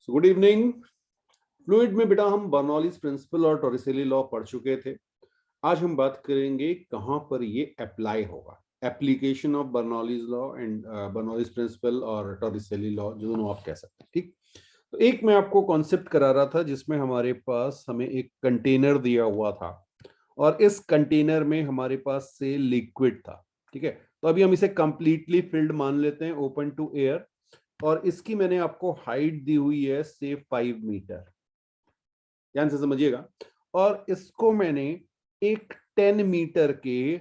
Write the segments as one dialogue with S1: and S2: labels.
S1: Good evening. Fluid में बेटा हम बर्नौलीज प्रिंसिपल और टॉरिसेली लॉ पढ़ चुके थे। आज हम बात करेंगे कहां पर ये अप्लाई होगा, application of Bernoulli's law and Bernoulli's principle और टॉरिसेली लॉ, जो दोनों आप कह सकते हैं। ठीक, तो एक मैं आपको कॉन्सेप्ट करा रहा था जिसमें हमारे पास हमें एक कंटेनर दिया हुआ था और इस कंटेनर में हमारे पास से लिक्विड था। ठीक है, तो अभी हम इसे कंप्लीटली फिल्ड मान लेते हैं, ओपन टू एयर, और इसकी मैंने आपको हाइट दी हुई है से 5 मीटर, ध्यान से समझिएगा। और इसको मैंने एक 10 मीटर के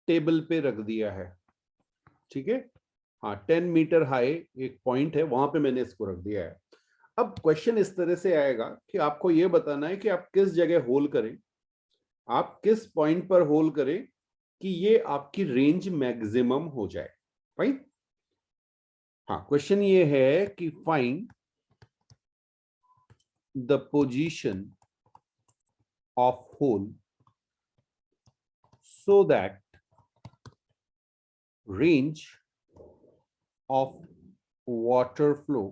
S1: टेबल पे रख दिया है। ठीक है, हाँ, 10 मीटर हाई एक पॉइंट है, वहां पे मैंने इसको रख दिया है। अब क्वेश्चन इस तरह से आएगा कि आपको यह बताना है कि आप किस जगह होल करें, आप किस पॉइंट पर होल करें कि ये आपकी रेंज मैक्सिमम हो जाए। फाइन, हाँ, क्वेश्चन ये है कि find the position of hole so that range of water flow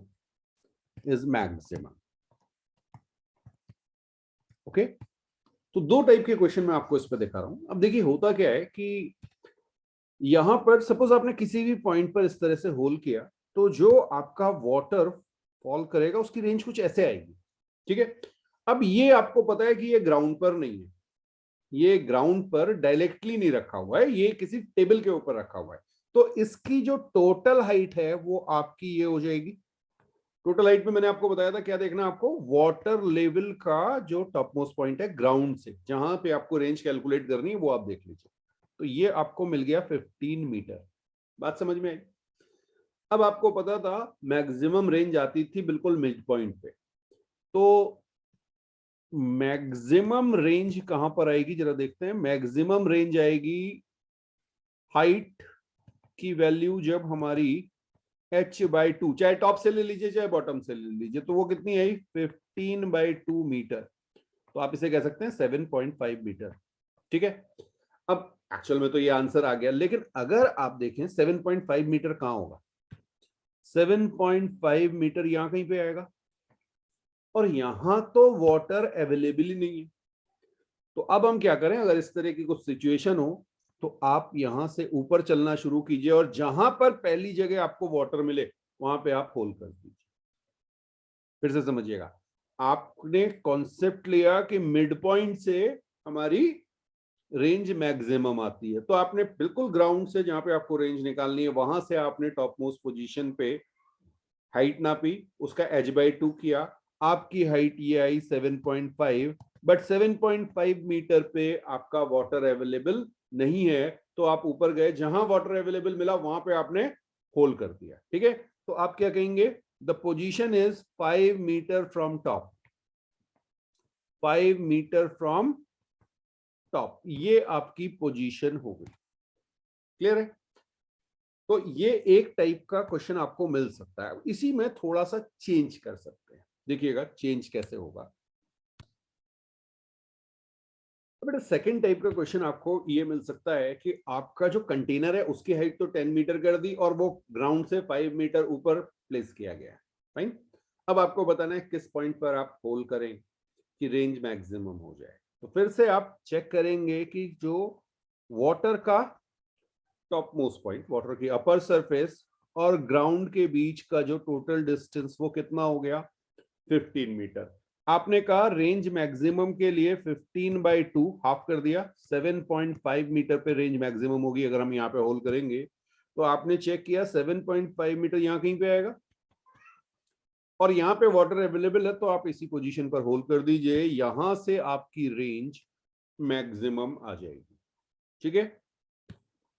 S1: is maximum. Okay, तो दो टाइप के क्वेश्चन मैं आपको इस पे दिखा रहा हूं। अब देखिए होता क्या है कि यहां पर सपोज आपने किसी भी पॉइंट पर इस तरह से होल किया, तो जो आपका वाटर फॉल करेगा उसकी रेंज कुछ ऐसे आएगी। ठीक है, अब ये आपको पता है कि ये ग्राउंड पर नहीं है, ये ग्राउंड पर डायरेक्टली नहीं रखा हुआ है, ये किसी टेबल के ऊपर रखा हुआ है। तो इसकी जो टोटल हाइट है वो आपकी ये हो जाएगी। टोटल हाइट में मैंने आपको बताया था क्या देखना, आपको वाटर लेवल का जो टॉप मोस्ट पॉइंट है ग्राउंड से, जहां पे आपको रेंज कैलकुलेट करनी है वो आप देख लीजिए। तो ये आपको मिल गया 15 मीटर। बात समझ में आई? अब आपको पता था मैक्सिमम रेंज आती थी बिल्कुल मिड पॉइंट पे, तो मैक्सिमम रेंज कहां पर आएगी जरा देखते हैं। मैक्सिमम रेंज आएगी हाइट की वैल्यू जब हमारी h/2, चाहे टॉप से ले लीजिए चाहे बॉटम से ले लीजिए, तो वो कितनी आई 15/2 मीटर। तो आप इसे कह सकते हैं 7.5 मीटर। ठीक है, अब एक्चुअल में तो ये आंसर आ गया, लेकिन अगर आप देखें 7.5 मीटर कहां होगा, 7.5 मीटर यहां कहीं पे आएगा, और यहां तो वाटर अवेलेबल ही नहीं है। तो अब हम क्या करें, अगर इस तरह की कुछ सिचुएशन हो तो आप यहां से ऊपर चलना शुरू कीजिए और जहां पर पहली जगह आपको वाटर मिले वहां पे आप होल कर दीजिए। फिर से समझिएगा, आपने कॉन्सेप्ट लिया कि मिड पॉइंट से हमारी रेंज मैक्सिमम आती है, तो आपने बिल्कुल ग्राउंड से जहां पे आपको रेंज निकालनी है वहां से आपने टॉप मोस्ट पोजीशन पे हाइट नापी, उसका h/2 किया, आपकी हाइट ये आई 7.5, बट 7.5 मीटर पे आपका वाटर अवेलेबल नहीं है, तो आप ऊपर गए, जहां वाटर अवेलेबल मिला वहां पे आपने होल कर दिया। ठीक है, तो आप क्या कहेंगे, the position is 5 metre from top, 5 metre from top, ये आपकी पोजीशन हो गई। क्लियर है? तो ये एक टाइप का क्वेश्चन आपको मिल सकता है। इसी में थोड़ा सा चेंज कर सकते हैं, देखिएगा चेंज कैसे होगा। बेटा सेकंड टाइप का क्वेश्चन आपको ये मिल सकता है कि आपका जो कंटेनर है उसकी हाइट तो 10 मीटर कर दी और वो ग्राउंड से 5 मीटर ऊपर प्लेस किया गया है। फाइन, अब आपको बताना है किस पॉइंट पर आप होल करें कि रेंज मैक्सिमम हो जाए। तो फिर से आप चेक करेंगे कि जो वाटर का टॉप मोस्ट पॉइंट, वाटर की अपर सरफेस और ग्राउंड के बीच का जो टोटल डिस्टेंस वो कितना हो गया, 15 मीटर। आपने कहा रेंज मैक्सिमम के लिए 15/2 हाफ कर दिया, 7.5 मीटर पे रेंज मैक्सिमम होगी अगर हम यहाँ पे होल करेंगे। तो आपने चेक किया 7.5 मीटर यहाँ कहीं पे आएगा और यहाँ पे वाटर अवेलेबल है, तो आप इसी पोजीशन पर होल कर दीजिए, यहां से आपकी रेंज मैक्सिमम आ जाएगी। ठीक है,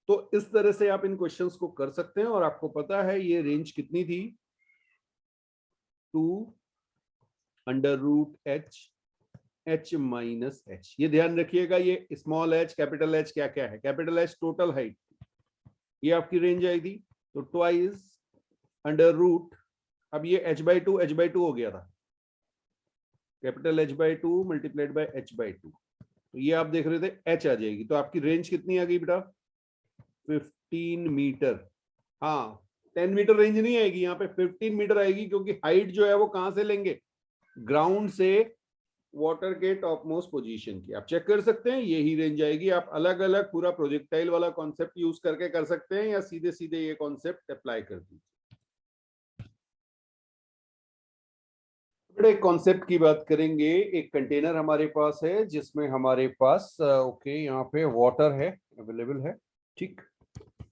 S1: तो इस तरह से आप इन क्वेश्चंस को कर सकते हैं। और आपको पता है ये रेंज कितनी थी, 2√h h-h। ये ध्यान रखिएगा, ये स्मॉल h कैपिटल H क्या क्या है, कैपिटल H टोटल हाइट, ये आपकी रेंज आई थी, तो ट्वाइस √, अब ये h/2 हो गया था, capital h/2 multiplied by h/2, तो ये आप देख रहे थे h आ जाएगी, तो आपकी रेंज कितनी आ गई बेटा, 15 मीटर। हाँ, 10 मीटर रेंज नहीं आएगी, यहाँ पे 15 मीटर आएगी, क्योंकि हाइट जो है वो कहां से लेंगे, ग्राउंड से वाटर के टॉप मोस्ट पोजीशन की। आप चेक कर सकते हैं, यही रेंज आएगी। आप अलग अलग पूरा प्रोजेक्टाइल वाला कॉन्सेप्ट यूज करके कर सकते हैं, या सीधे सीधे ये कॉन्सेप्ट अप्लाई कर दीजिए। एक कॉन्सेप्ट की बात करेंगे। एक कंटेनर हमारे पास है जिसमें हमारे पास ओके यहाँ पे वाटर है, अवेलेबल है, ठीक।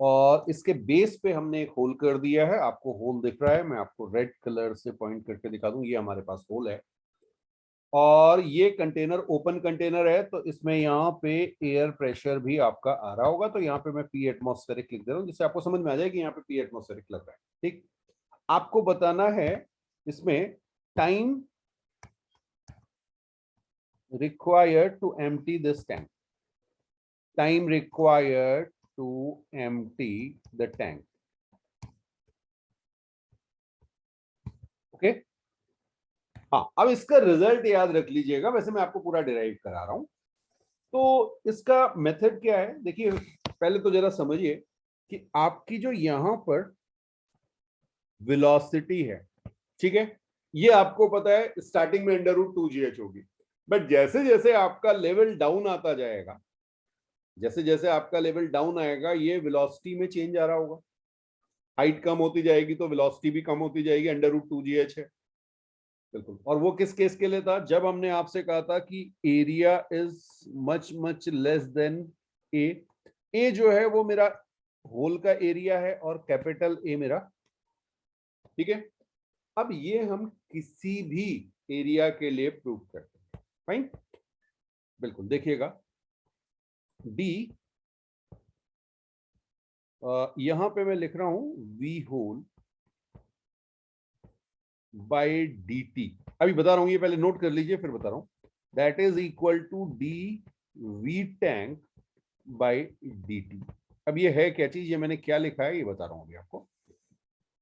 S1: और इसके बेस पे हमने एक होल कर दिया है, आपको होल दिख रहा है, मैं आपको रेड कलर से पॉइंट करके दिखा दूं, ये हमारे पास होल है। और ये कंटेनर ओपन कंटेनर है, तो इसमें यहाँ पे एयर प्रेशर भी आपका आ रहा होगा। तो यहाँ पे मैं पी एटमॉस्फेरिक लिख दे रहा हूँ, जिससे आपको समझ में आ जाए कि यहाँ पे पी एटमॉस्फेरिक लग रहा है, ठीक। आपको बताना है इसमें time required to empty this tank. Time required to empty the tank. Okay? हाँ, अब इसका रिजल्ट याद रख लीजिएगा, वैसे मैं आपको पूरा डिराइव करा रहा हूं। तो इसका मेथड क्या है, देखिए पहले तो जरा समझिए कि आपकी जो यहां पर वेलोसिटी है, ठीक है, ये आपको पता है स्टार्टिंग में √2gh होगी। बट जैसे जैसे आपका लेवल डाउन आता जाएगा, जैसे जैसे आपका लेवल डाउन आएगा, ये वेलोसिटी में चेंज आ रहा होगा। हाइट कम होती जाएगी तो वेलोसिटी भी कम होती जाएगी, √2gh है, बिल्कुल। और वो किस केस के लिए था, जब हमने आपसे कहा था कि area is much much less than A. A जो है वो मेरा होल का एरिया है और कैपिटल ए मेरा, ठीक है। अब ये हम किसी भी एरिया के लिए प्रूव करते हैं, फाइन, बिल्कुल। देखिएगा डी, यहां पे मैं लिख रहा हूं V hole by D T. अभी बता रहा हूं, ये पहले नोट कर लीजिए फिर बता रहा हूं। That is equal to D V tank by D T. अब ये है क्या चीज, ये मैंने क्या लिखा है ये बता रहा हूं अभी आपको।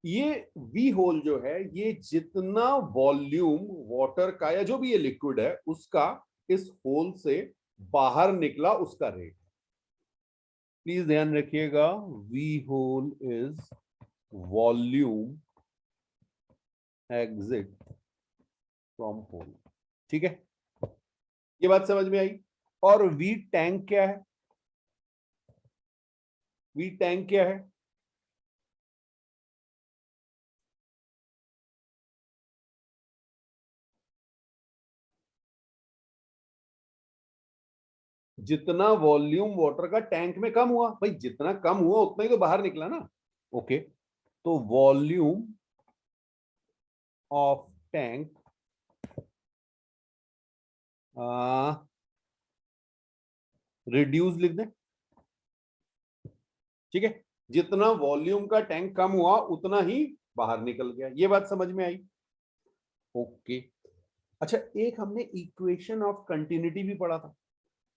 S1: ये वी होल जो है, ये जितना वॉल्यूम वाटर का या जो भी ये लिक्विड है उसका इस होल से बाहर निकला उसका रेट। प्लीज ध्यान रखिएगा, V hole is volume exit from hole, ठीक है। ये बात समझ में आई। और वी टैंक क्या है, वी टैंक क्या है, जितना वॉल्यूम वाटर का टैंक में कम हुआ, भाई जितना कम हुआ उतना ही तो बाहर निकला ना। ओके, तो वॉल्यूम ऑफ टैंक रिड्यूस लिख दें, ठीक है। जितना वॉल्यूम का टैंक कम हुआ उतना ही बाहर निकल गया। ये बात समझ में आई, ओके। अच्छा, एक हमने इक्वेशन ऑफ कंटिन्यूटी भी पढ़ा था।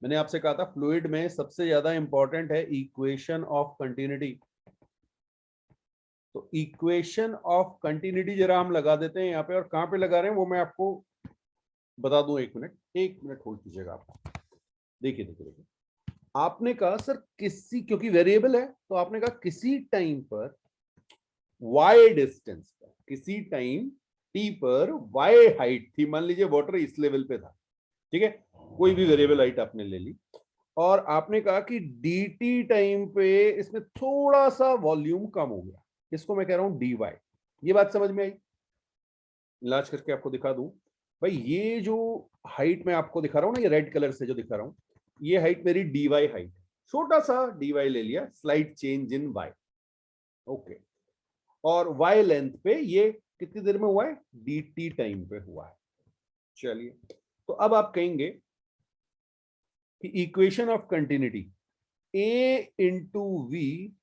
S1: मैंने आपसे कहा था फ्लूइड में सबसे ज्यादा इंपॉर्टेंट है इक्वेशन ऑफ कंटिन्यूटी। तो इक्वेशन ऑफ कंटिन्यूटी जरा हम लगा देते हैं यहाँ पे, और कहां पे लगा रहे हैं वो मैं आपको बता दूं। एक मिनट होल्ड कीजिएगा आप। देखिए देखिए देखिए, आपने कहा सर किसी, क्योंकि वेरिएबल है तो आपने कहा किसी टाइम पर y डिस्टेंस पर, किसी टाइम t पर y हाइट थी, मान लीजिए वाटर इस लेवल पे था, ठीक है, कोई भी वेरिएबल हाइट आपने ले ली। और आपने कहा कि dt टाइम पे इसमें थोड़ा सा वॉल्यूम कम हो गया, इसको मैं कह रहा हूं dy। ये बात समझ में आई। इलाज करके आपको दिखा दूं, भाई ये जो हाइट मैं आपको दिखा रहा हूं ना, ये रेड कलर से जो दिखा रहा हूं, ये हाइट मेरी dy हाइट, छोटा सा dy ले लिया, slight change in y, okay. और y लेंथ पे ये कितनी देर में हुआ है, dt टाइम पे हुआ है। चलिए, तो अब आप कहेंगे कि equation of continuity a into V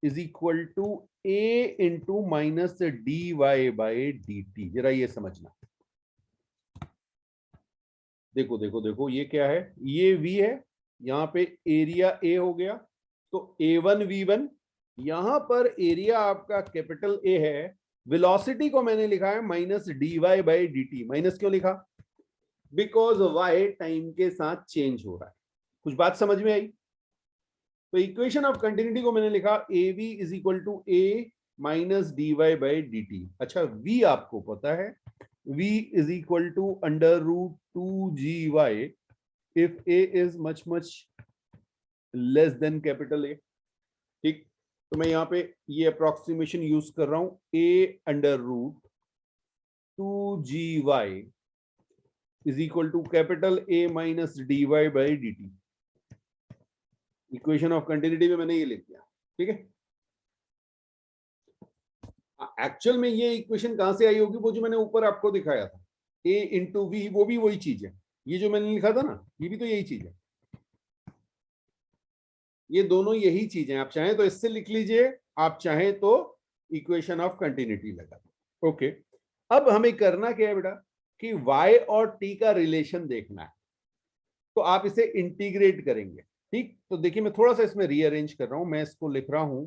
S1: is equal to a into minus dy by D T. जरा ये समझना, देखो देखो देखो, ये क्या है, ये v है, यहां पे एरिया a हो गया, तो a1 v1, यहां पर एरिया आपका कैपिटल A है। वेलोसिटी को मैंने लिखा है minus dy by D T. Minus क्यों लिखा, बिकॉज y टाइम के साथ चेंज हो रहा है। कुछ बात समझ में आई। तो इक्वेशन ऑफ कंटिन्यूटी को मैंने लिखा a v is equal to a minus dy by dt। अच्छा, v आपको पता है, v is equal to under root 2gy if a is much much less than capital A। ठीक, तो मैं यहाँ पे ये अप्रोक्सीमेशन यूज कर रहा हूं, a under root 2gy is equal to capital A minus dy by dt। Equation of continuity में मैंने ये लिख दिया। ठीक है, एक्चुअल में ये इक्वेशन कहां से आई होगी, वो जो मैंने ऊपर आपको दिखाया था, a इंटू वी, वो भी वही चीज है। ये जो मैंने लिखा था ना, ये भी तो यही चीज है, ये दोनों यही चीज है। आप चाहें तो इससे लिख लीजिए, आप चाहें तो इक्वेशन ऑफ कंटिन्यूटी लगा दो। ओके, अब हमें करना क्या है बेटा, कि y और t का रिलेशन देखना है, तो आप इसे इंटीग्रेट करेंगे। ठीक, तो देखिए मैं थोड़ा सा इसमें रीअरेंज कर रहा हूं, मैं इसको लिख रहा हूं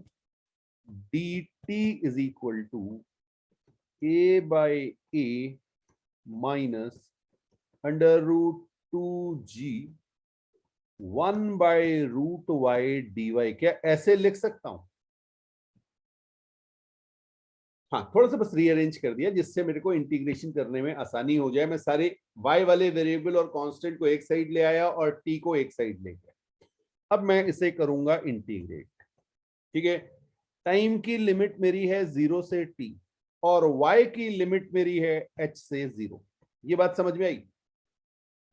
S1: dt is equal to a by a minus under root 2g 1 by root y d y. क्या ऐसे लिख सकता हूं? हाँ, थोड़ा सा बस रीअरेंज कर दिया जिससे मेरे को इंटीग्रेशन करने में आसानी हो जाए। मैं सारे y वाले वेरिएबल और कांस्टेंट को एक साइड ले आया और t को एक साइड ले गया। अब मैं इसे करूंगा इंटीग्रेट। ठीक है, टाइम की लिमिट मेरी है 0 से t और y की लिमिट मेरी है h से 0। ये बात समझ में आई?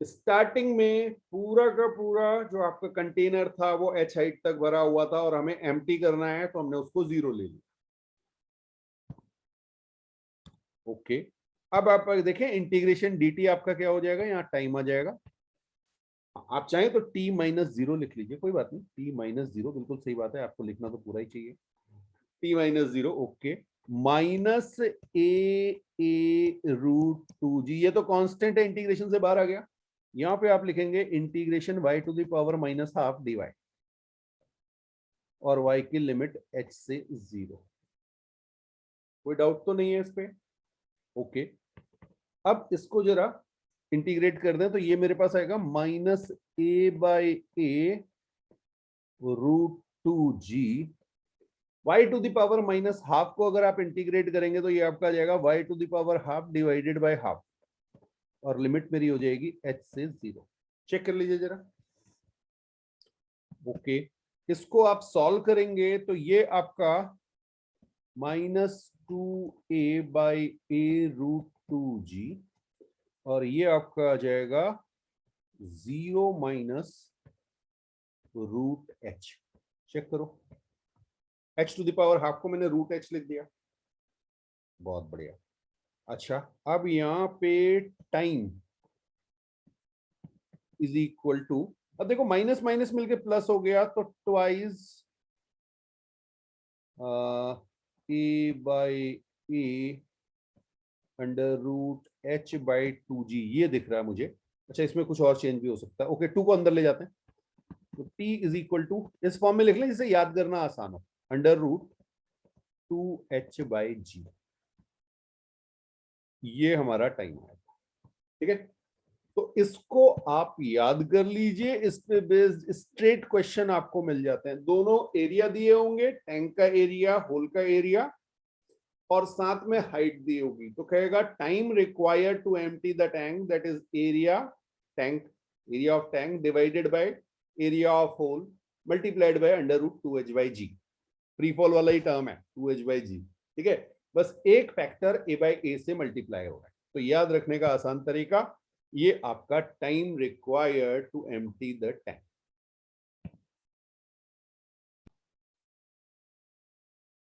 S1: स्टार्टिंग में पूरा का पूरा जो आपका कंटेनर था वो h हाइट तक भरा हुआ था और हमें एम्प्टी करना है, तो हमने उसको 0 ले लिया। ओके, अब आप देखें इंटीग्रेशन dt आपका क्या हो जाएगा, यहाँ टाइम आ जाएगा। आप चाहें तो t माइनस 0 लिख लीजिए, कोई बात नहीं, t माइनस 0 बिल्कुल सही बात है, आपको लिखना तो पूरा ही चाहिए, t माइनस 0। ओके, माइनस ए रूट 2g, ये तो कांस्टेंट है, इंटीग्रेशन से बाहर आ गया। यहां पे आप लिखेंगे integration y to the power minus half dy और y की लिमिट h से 0। कोई डाउट तो नहीं है इस पे? ओके, अब इसको जरा इंटीग्रेट कर दें तो ये मेरे पास आएगा minus a by a root 2g y to the power minus half को अगर आप इंटीग्रेट करेंगे तो ये आपका आ जाएगा y to the power half divided by half और लिमिट मेरी हो जाएगी h से 0। चेक कर लीजिए जरा। ओके, इसको आप सॉल्व करेंगे तो ये आपका -2a by a root 2g और ये आपका आ जाएगा 0 माइनस रूट h। चेक करो, h to the power half को मैंने रूट h लिख दिया। बहुत बढ़िया। अच्छा, अब यहाँ पे टाइम इज इक्वल टू, अब देखो माइनस माइनस मिलके प्लस हो गया तो twice a by a under root h by 2g, ये दिख रहा है मुझे। अच्छा, इसमें कुछ और चेंज भी हो सकता है। ओके, 2 को अंदर ले जाते हैं, तो t इज इक्वल टू इस फॉर्म में लिख लें जिसे याद करना आसान हो, under root 2h by g, ये हमारा टाइम है। ठीक है, तो इसको आप याद कर लीजिए, इस पे बेस्ड स्ट्रेट क्वेश्चन आपको मिल जाते हैं। दोनों एरिया दिए होंगे, टैंक का एरिया, होल का एरिया और साथ में हाइट दी होगी, तो कहेगा time required to empty the tank, that is area tank, area of tank divided by area of hole multiplied by under root 2h by g. Free fall वाला ही term है 2h बाई जी। ठीक है, बस एक फैक्टर a बाई ए से multiply हो रहा है, तो याद रखने का आसान तरीका, ये आपका time required to empty the tank.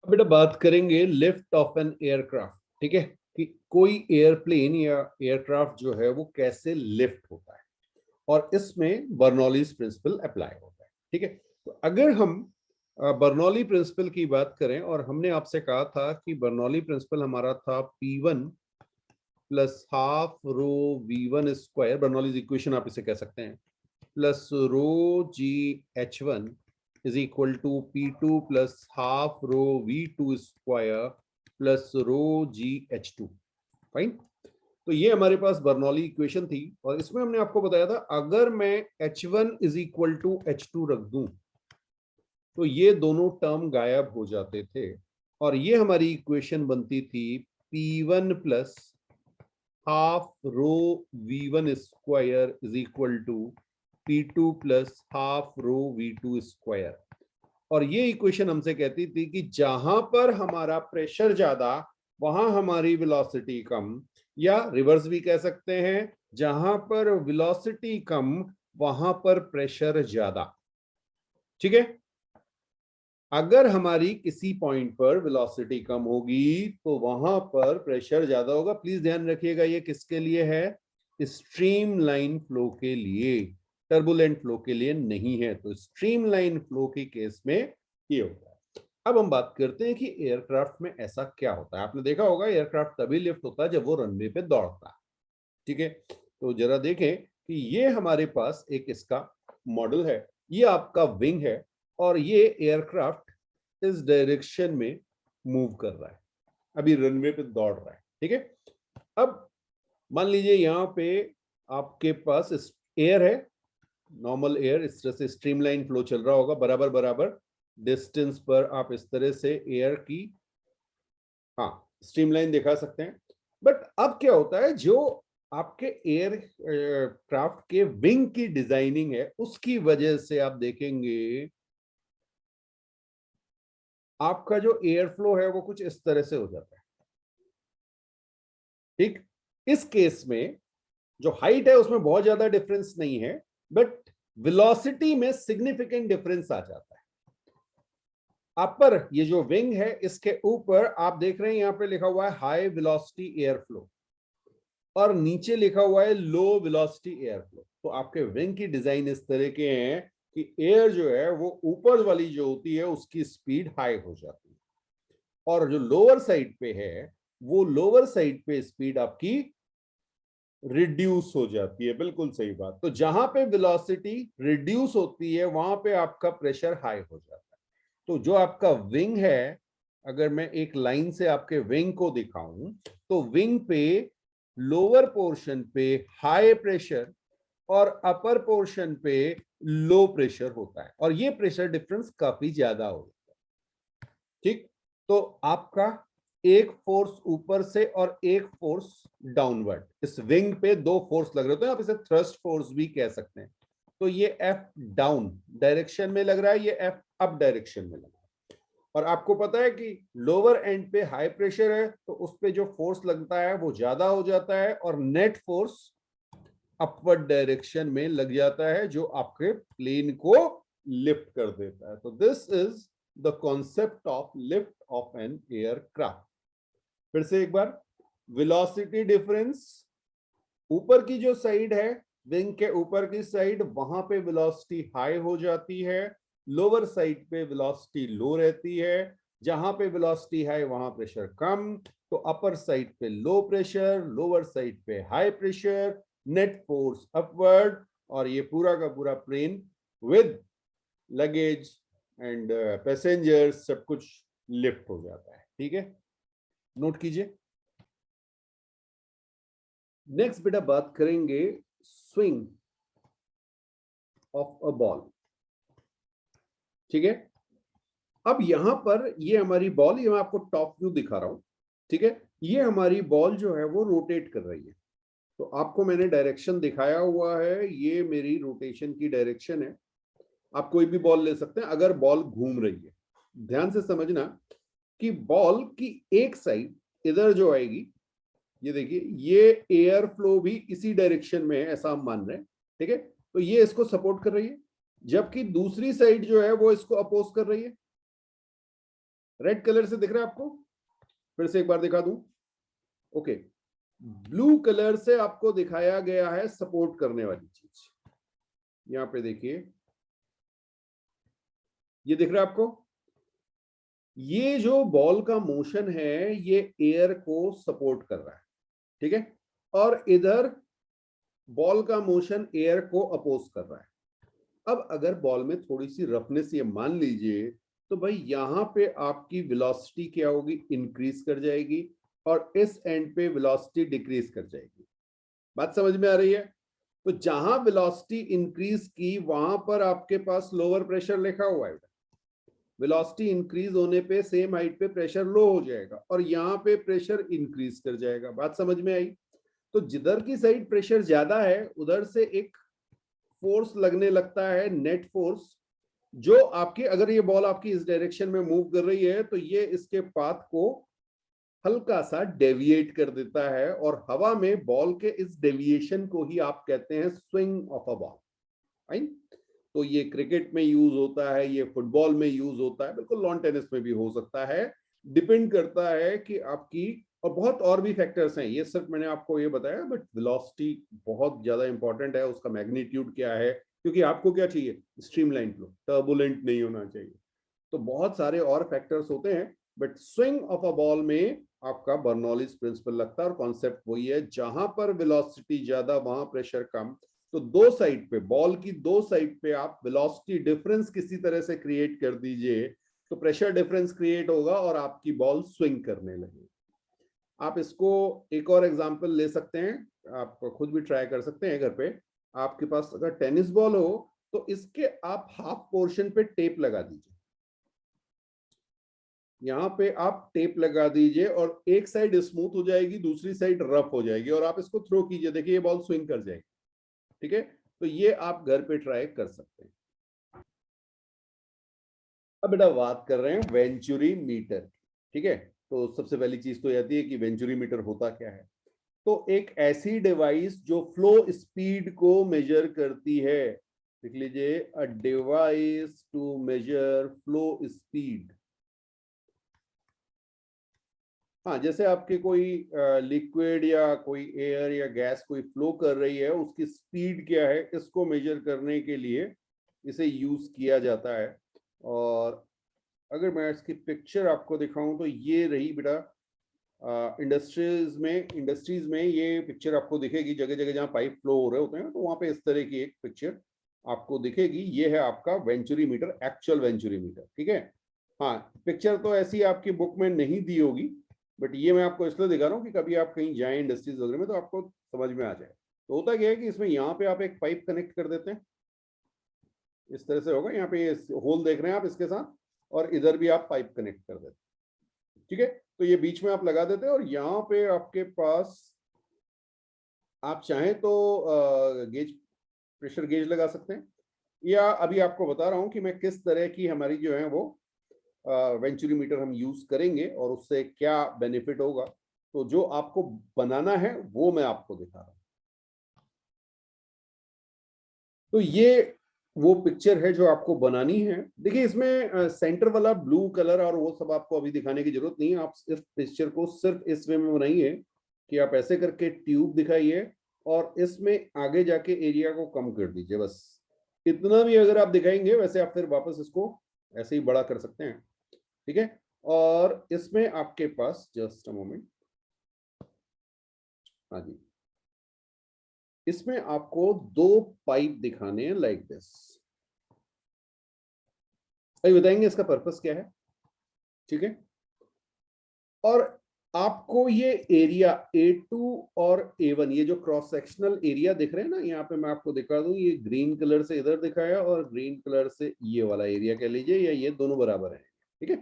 S1: अब बेटा बात करेंगे लिफ्ट ऑफ एन एयरक्राफ्ट। ठीक है, कि कोई एयरप्लेन या एयरक्राफ्ट जो है वो कैसे लिफ्ट होता है, और इसमें बर्नौलीज प्रिंसिपल अप्लाई होता है। ठीक है, तो अगर हम बर्नौली प्रिंसिपल की बात करें, और हमने आपसे कहा था कि बर्नौली प्रिंसिपल हमारा था P1 plus half rho V1 square, Bernoulli's equation आप इसे कह सकते हैं, plus rho GH1 is equal to P2 plus half rho V2 square plus rho GH2। Fine, तो ये हमारे पास बर्नौली इक्वेशन थी, और इसमें हमने आपको बताया था अगर मैं H1 is equal to H2 रख दूं तो ये दोनों टर्म गायब हो जाते थे, और ये हमारी इक्वेशन बनती थी P1 plus half rho V1 square is equal to P2 plus half rho V2 square. और ये इक्वेशन हमसे कहती थी कि जहां पर हमारा प्रेशर ज्यादा वहां हमारी वेलोसिटी कम, या रिवर्स भी कह सकते हैं, जहां पर वेलोसिटी कम वहां पर प्रेशर ज्यादा। ठीक है, अगर हमारी किसी पॉइंट पर वेलोसिटी कम होगी तो वहां पर प्रेशर ज्यादा होगा। प्लीज ध्यान रखिएगा, ये किसके लिए है? स्ट्रीमलाइन फ्लो के लिए, टर्बुलेंट फ्लो के लिए नहीं है। तो स्ट्रीमलाइन फ्लो के केस में ये होता है। अब हम बात करते हैं कि एयरक्राफ्ट में ऐसा क्या होता है। आपने देखा होगा एयरक्राफ्ट तभी लिफ्ट होता है जब वो रनवे पे दौड़ता है। ठीक है, तो जरा देखें कि ये हमारे पास एक इसका मॉडल है, ये आपका विंग है और ये एयरक्राफ्ट इस डायरेक्शन में मूव कर रहा है, अभी रनवे पे दौड़ रहा है। ठीक है, अब मान लीजिए यहाँ पे आपके पास एयर है, नॉर्मल एयर, इस तरह से स्ट्रीमलाइन फ्लो चल रहा होगा, बराबर बराबर डिस्टेंस पर आप इस तरह से एयर की, हाँ, स्ट्रीमलाइन दिखा सकते हैं। बट अब क्या होता है, जो आपके एयर क्राफ्ट के विंग की डिजाइनिंग है उसकी वजह से आप देखेंगे आपका जो एयर फ्लो है वो कुछ इस तरह से हो जाता है। ठीक, इस केस में जो हाइट है उसमें बहुत ज्यादा डिफरेंस नहीं है, बट वेलोसिटी में सिग्निफिकेंट डिफरेंस आ जाता है। अपर ये जो विंग है इसके ऊपर आप देख रहे हैं यहां पे लिखा हुआ है हाई वेलोसिटी एयर फ्लो और नीचे लिखा हुआ है लो वेलोसिटी एयर फ्लो। तो आपके विंग की डिजाइन इस तरह के हैं कि एयर जो है वो ऊपर वाली जो होती है उसकी स्पीड हाई हो जाती है और जो लोअर साइड पे है वो लोअर साइड पे स्पीड आपकी रिड्यूस हो जाती है। बिल्कुल सही बात। तो जहां पे वेलोसिटी रिड्यूस होती है वहां पे आपका प्रेशर हाई हो जाता है। तो जो आपका विंग है, अगर मैं एक लाइन से आपके विंग को दिखाऊं तो विंग पे लोअर पोर्शन पे हाई प्रेशर और अपर पोर्शन पे लो प्रेशर होता है और ये प्रेशर डिफरेंस काफी ज्यादा होता है। ठीक, तो आपका एक फोर्स ऊपर से और एक फोर्स डाउनवर्ड, इस विंग पे दो फोर्स लग रहे होते हैं, आप इसे थ्रस्ट फोर्स भी कह सकते हैं। तो ये एफ डाउन डायरेक्शन में लग रहा है, ये एफ अप डायरेक्शन में लग रहा है। और आपको पता है कि लोअर एंड पे हाई प्रेशर है तो उस पे जो फोर्स लगता है वो ज्यादा हो जाता है और नेट फोर्स अपवर्ड डायरेक्शन में लग जाता है जो आपके प्लेन को लिफ्ट कर देता है। तो this is the concept of lift off an aircraft. फिर से एक बार, वेलोसिटी डिफरेंस, ऊपर की जो साइड है विंग के ऊपर की साइड वहां पे वेलोसिटी हाई हो जाती है, लोअर साइड पे वेलोसिटी लो रहती है। जहां पे वेलोसिटी हाई वहां प्रेशर कम, तो अपर साइड पे लो प्रेशर, लोअर साइड पे high pressure, net force upward और ये पूरा का पूरा plane with luggage and passengers सब कुछ लिफ्ट हो जाता है। ठीक है, नोट कीजिए। नेक्स्ट बेटा बात करेंगे स्विंग ऑफ अ बॉल। ठीक है, अब यहां पर ये हमारी बॉल, ये मैं आपको टॉप व्यू दिखा रहा हूं। ठीक है, ये हमारी बॉल जो है वो रोटेट कर रही है। तो आपको मैंने डायरेक्शन दिखाया हुआ है, ये मेरी रोटेशन की डायरेक्शन है। आप कोई भी बॉल ले सकते हैं अगर बॉल घूम रही है। ध्यान से समझना कि बॉल की एक साइड इधर जो आएगी, ये देखिए, ये एयर फ्लो भी इसी डायरेक्शन में है ऐसा हम मान रहे हैं। ठीक है, तो ये इसको सपोर्ट कर रही है, जबकि दूसरी साइड जो है वो इसको अपोज कर रही है। रेड कलर से दिख रहा है आपको? फिर से एक बार दिखा दूं। ओके, ब्लू कलर से आपको दिखाया गया है सपोर्ट करने वाली चीज। यहां पे देखिए, ये दिख रहा है आपको? ये जो बॉल का मोशन है ये एयर को सपोर्ट कर रहा है। ठीक है, और इधर बॉल का मोशन एयर को अपोज कर रहा है। अब अगर बॉल में थोड़ी सी रफनेस ये मान लीजिए, तो भाई यहां पे आपकी वेलोसिटी क्या होगी? इंक्रीज कर जाएगी और इस एंड पे वेलोसिटी डिक्रीज कर जाएगी। बात समझ में आ रही है? तो जहां वेलोसिटी इंक्रीज की वहां पर आपके पास लोअर प्रेशर लिखा हुआ है, वेलोसिटी इंक्रीज होने पे सेम हाइट पे प्रेशर लो हो जाएगा और यहाँ पे प्रेशर इंक्रीज कर जाएगा। बात समझ में आई? तो जिधर की साइड प्रेशर ज्यादा है उधर से एक फोर्स लगने लगता है, नेट फोर्स, जो आपकी, अगर ये बॉल आपकी इस डायरेक्शन में मूव कर रही है तो ये इसके पाथ को हल्का सा डेविएट कर देता है और हवा में बॉल के इस डेविएशन को ही आप कहते हैं swing of a ball. Right? तो ये क्रिकेट में यूज होता है, ये फुटबॉल में यूज होता है, बिल्कुल लॉन टेनिस में भी हो सकता है। डिपेंड करता है कि आपकी, और बहुत और भी फैक्टर्स हैं, ये सिर्फ मैंने आपको ये बताया, बट वेलोसिटी बहुत ज्यादा इंपॉर्टेंट है, उसका मैग्नीट्यूड क्या है, क्योंकि आपको क्या चाहिए, स्ट्रीमलाइन फ्लो, टर्बुलेंट नहीं होना चाहिए। तो बहुत सारे और फैक्टर्स होते हैं, but swing of a ball में आपका बर्नौलीज प्रिंसिपल लगता है और कॉन्सेप्ट वही है, जहां पर वेलोसिटी ज्यादा वहां प्रेशर कम। तो दो साइड पे, बॉल की दो साइड पे आप वेलोसिटी डिफरेंस किसी तरह से क्रिएट कर दीजिए तो प्रेशर डिफरेंस क्रिएट होगा और आपकी बॉल स्विंग करने लगेगी। आप इसको एक और एग्जांपल ले सकते हैं, आप खुद भी ट्राई कर सकते हैं घर पे। आपके पास अगर टेनिस बॉल हो तो इसके आप हाफ पोर्शन पे टेप लगा दीजिए, यहाँ पे आप टेप लगा दीजिए और एक साइड स्मूथ हो जाएगी, दूसरी साइड रफ हो जाएगी और आप इसको थ्रो कीजिए, देखिए ये बॉल स्विंग कर जाएगी। ठीक है, तो ये आप घर पे ट्राई कर सकते हैं। अब बेटा बात कर रहे हैं वेंचुरी मीटर। ठीक है, तो सबसे पहली चीज तो आती है कि वेंचुरी मीटर होता क्या है। तो एक ऐसी डिवाइस जो फ्लो स्पीड को मेजर करती है, लिख लीजिए, a device to measure flow speed. हाँ, जैसे आपके कोई लिक्विड या कोई एयर या गैस कोई फ्लो कर रही है, उसकी स्पीड क्या है, इसको मेजर करने के लिए इसे यूज किया जाता है। और अगर मैं इसकी पिक्चर आपको दिखाऊं तो ये रही बेटा, इंडस्ट्रीज में ये पिक्चर आपको दिखेगी, जगह जगह जहाँ पाइप फ्लो हो रहे होते हैं तो वहां पे इस तरह की एक पिक्चर आपको दिखेगी। ये है आपका venturi meter, actual venturi meter. ठीक है, हाँ, पिक्चर तो ऐसी आपकी बुक में नहीं दी होगी, बट ये मैं आपको इसलिए दिखा रहा हूँ कि कभी आप कहीं जाएं इंडस्ट्रीज वगैरह में तो आपको समझ में आ जाए। तो होता क्या है कि इसमें यहाँ पे आप एक पाइप कनेक्ट कर देते हैं, इस तरह से होगा, यहाँ पे होल देख रहे हैं आप इसके साथ, और इधर भी आप पाइप कनेक्ट कर देते हैं। ठीक है, तो ये बीच में आप लगा देते हैं और यहाँ पे आपके पास आप चाहें तो गेज, प्रेशर गेज लगा सकते हैं, या अभी आपको बता रहा हूं कि मैं किस तरह की हमारी जो है वो वेंचुरी मीटर हम यूज करेंगे और उससे क्या बेनिफिट होगा। तो जो आपको बनाना है वो मैं आपको दिखा रहा हूं। तो ये वो पिक्चर है जो आपको बनानी है। देखिए इसमें सेंटर वाला ब्लू कलर और वो सब आपको अभी दिखाने की जरूरत नहीं है, आप इस पिक्चर को सिर्फ इस वे में बनाइए कि आप ऐसे करके ट्यूब दिखाइए और इसमें आगे जाके एरिया को कम कर दीजिए, बस इतना भी अगर आप दिखाएंगे, वैसे आप फिर वापस इसको ऐसे ही बड़ा कर सकते हैं। ठीक है, और इसमें आपके पास, जस्ट अ मोमेंट, हाँ जी, इसमें आपको दो पाइप दिखाने हैं लाइक दिस। अभी बताएंगे इसका पर्पस क्या है। ठीक है, और आपको ये एरिया A2 और A1, ये जो क्रॉस सेक्शनल एरिया दिख रहे हैं ना, यहाँ पे मैं आपको दिखा दूं, ये ग्रीन कलर से इधर दिखाया और ग्रीन कलर से ये वाला एरिया कह लीजिए, या ये दोनों बराबर है। ठीक है,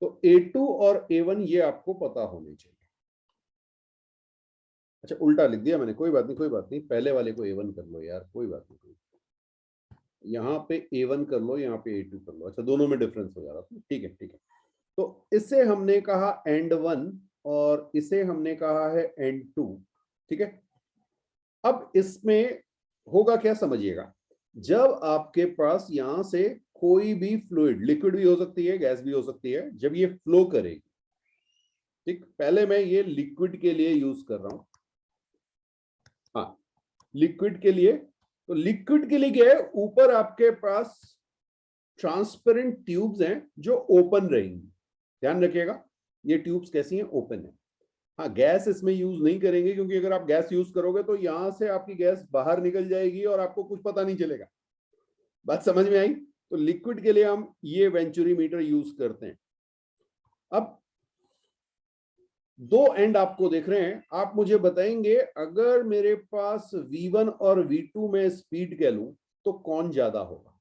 S1: तो A2 और A1 ये आपको पता होने चाहिए। अच्छा, उल्टा लिख दिया मैंने, कोई बात नहीं, कोई बात नहीं, पहले वाले को A1 कर लो यार, कोई बात नहीं, यहाँ पे A1 कर लो, यहाँ पे A2 कर लो। अच्छा, दोनों में डिफरेंस हो जा रहा था, ठीक है ठीक है। तो इसे हमने कहा एंड 1 और इसे हमने कहा है एंड 2। ठीक है, अब इसमें होगा क्या समझिएगा, जब आपके पास यहां से कोई भी फ्लूइड, लिक्विड भी हो सकती है, गैस भी हो सकती है, जब ये फ्लो करेगी, ठीक, पहले मैं ये लिक्विड के लिए यूज कर रहा हूं, हाँ, लिक्विड के लिए। तो लिक्विड के लिए क्या है, ऊपर आपके पास ट्रांसपेरेंट ट्यूब्स हैं जो ओपन रहेंगी। ध्यान रखिएगा, ये ट्यूब्स कैसी हैं, ओपन है। हाँ, गैस इसमें यूज नहीं करेंगे, क्योंकि अगर आप गैस यूज करोगे तो यहां से आपकी गैस बाहर निकल जाएगी और आपको कुछ पता नहीं चलेगा। बात समझ में आई? तो लिक्विड के लिए हम ये वेंचुरी मीटर यूज करते हैं। अब दो एंड आपको देख रहे हैं, आप मुझे बताएंगे अगर मेरे पास V1 और V2 में स्पीड कह लूं तो कौन ज्यादा होगा।